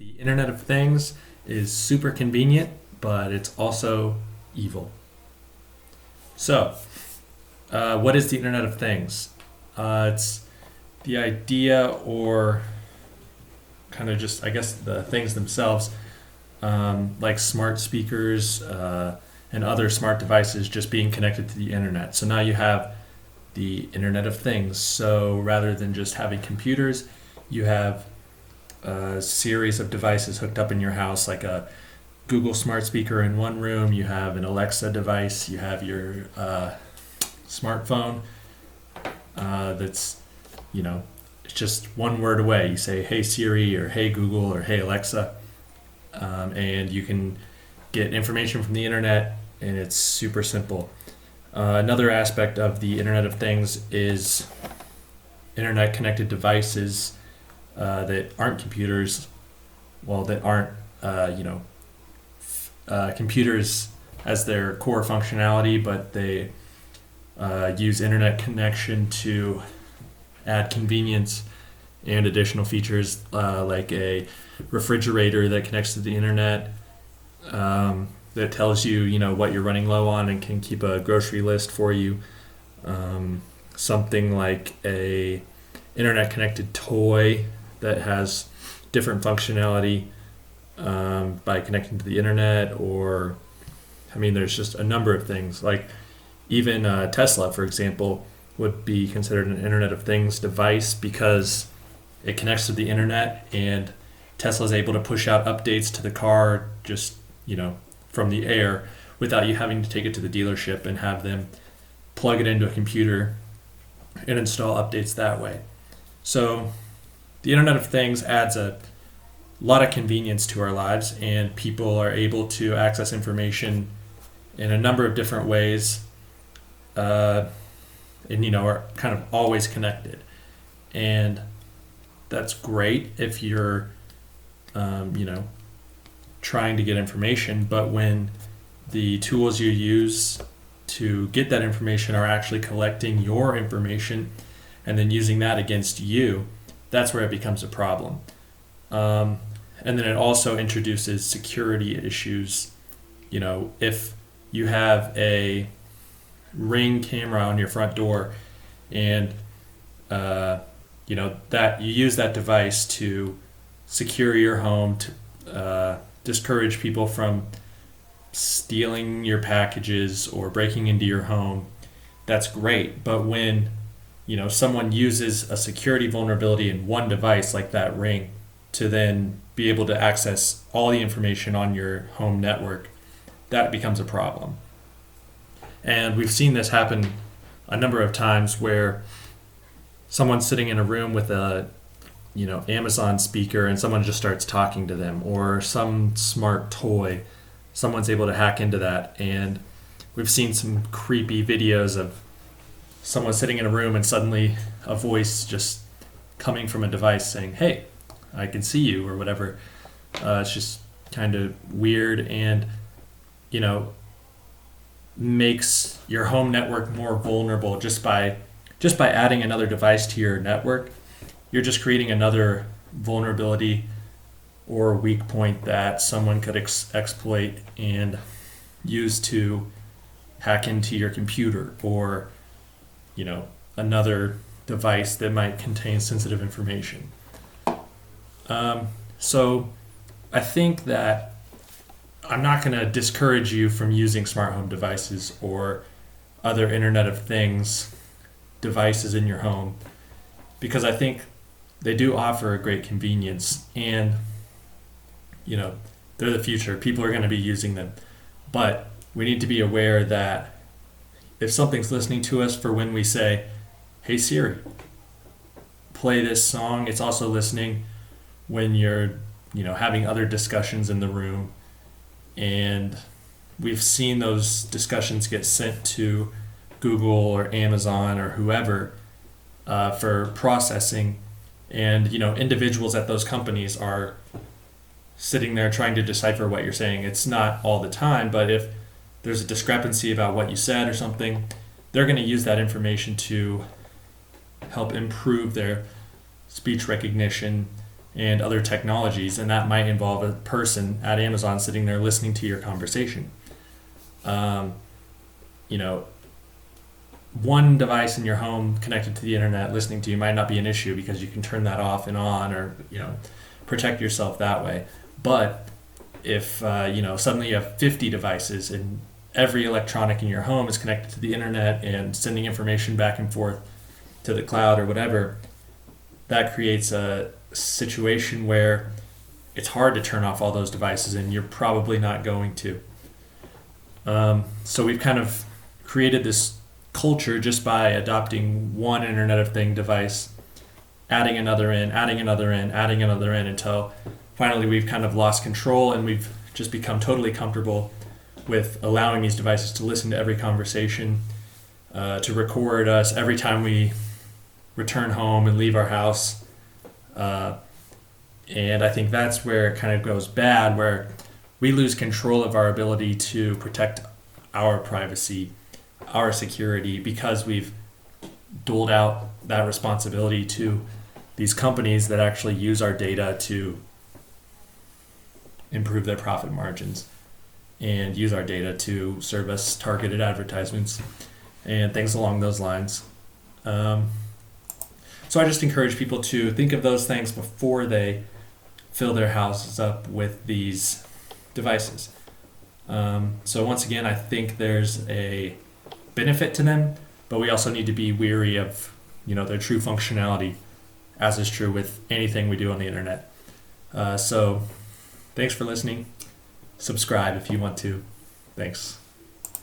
The Internet of Things is super convenient, but it's also evil. So, what is the Internet of Things? It's the idea, or kind of just, I guess, the things themselves, like smart speakers and other smart devices just being connected to the internet. So now you have the Internet of Things. So rather than just having computers, you have a series of devices hooked up in your house, like a Google smart speaker in one room, you have an Alexa device, you have your smartphone that's, it's just one word away. You say, hey Siri, or hey Google, or hey Alexa, and you can get information from the internet, and it's super simple. Another aspect of the Internet of Things is internet connected devices that aren't computers, that aren't, computers as their core functionality, but they use internet connection to add convenience and additional features, like a refrigerator that connects to the internet, that tells you, what you're running low on and can keep a grocery list for you. Something like a internet connected toy that has different functionality by connecting to the internet, or there's just a number of things. Like even Tesla, for example, would be considered an Internet of Things device because it connects to the internet, and Tesla is able to push out updates to the car just from the air without you having to take it to the dealership and have them plug it into a computer and install updates that way. So the Internet of Things adds a lot of convenience to our lives, and people are able to access information in a number of different ways, and are kind of always connected. And that's great if you're trying to get information, but when the tools you use to get that information are actually collecting your information and then using that against you, that's where it becomes a problem. And then it also introduces security issues. If you have a Ring camera on your front door, and that you use that device to secure your home, to discourage people from stealing your packages or breaking into your home, that's great. But when someone uses a security vulnerability in one device like that Ring to then be able to access all the information on your home network, that becomes a problem. And we've seen this happen a number of times where someone's sitting in a room with a Amazon speaker, and someone just starts talking to them, or some smart toy, someone's able to hack into that. And we've seen some creepy videos of someone sitting in a room and suddenly a voice just coming from a device saying, hey, I can see you, or whatever. It's just kind of weird, and makes your home network more vulnerable just by adding another device to your network. You're just creating another vulnerability or weak point that someone could exploit and use to hack into your computer, or another device that might contain sensitive information. So I think that I'm not going to discourage you from using smart home devices or other Internet of Things devices in your home, because I think they do offer a great convenience, and they're the future. People are going to be using them. But we need to be aware that if something's listening to us for when we say, hey Siri, play this song, it's also listening when you're having other discussions in the room. And we've seen those discussions get sent to Google or Amazon or whoever for processing, and individuals at those companies are sitting there trying to decipher what you're saying. It's not all the time, but if there's a discrepancy about what you said or something, they're going to use that information to help improve their speech recognition and other technologies, and that might involve a person at Amazon sitting there listening to your conversation. You know, one device in your home connected to the internet listening to you might not be an issue because you can turn that off and on, or protect yourself that way. But if suddenly you have 50 devices and every electronic in your home is connected to the internet and sending information back and forth to the cloud or whatever, that creates a situation where it's hard to turn off all those devices, and you're probably not going to. So we've kind of created this culture just by adopting one Internet of Things device, adding another in, adding another in, adding another in, until finally we've kind of lost control, and we've just become totally comfortable with allowing these devices to listen to every conversation, to record us every time we return home and leave our house. And I think that's where it kind of goes bad, where we lose control of our ability to protect our privacy, our security, because we've doled out that responsibility to these companies that actually use our data to improve their profit margins and use our data to serve us targeted advertisements and things along those lines. So I just encourage people to think of those things before they fill their houses up with these devices. So once again, I think there's a benefit to them, but we also need to be weary of their true functionality, as is true with anything we do on the internet. So thanks for listening. Subscribe if you want to. Thanks.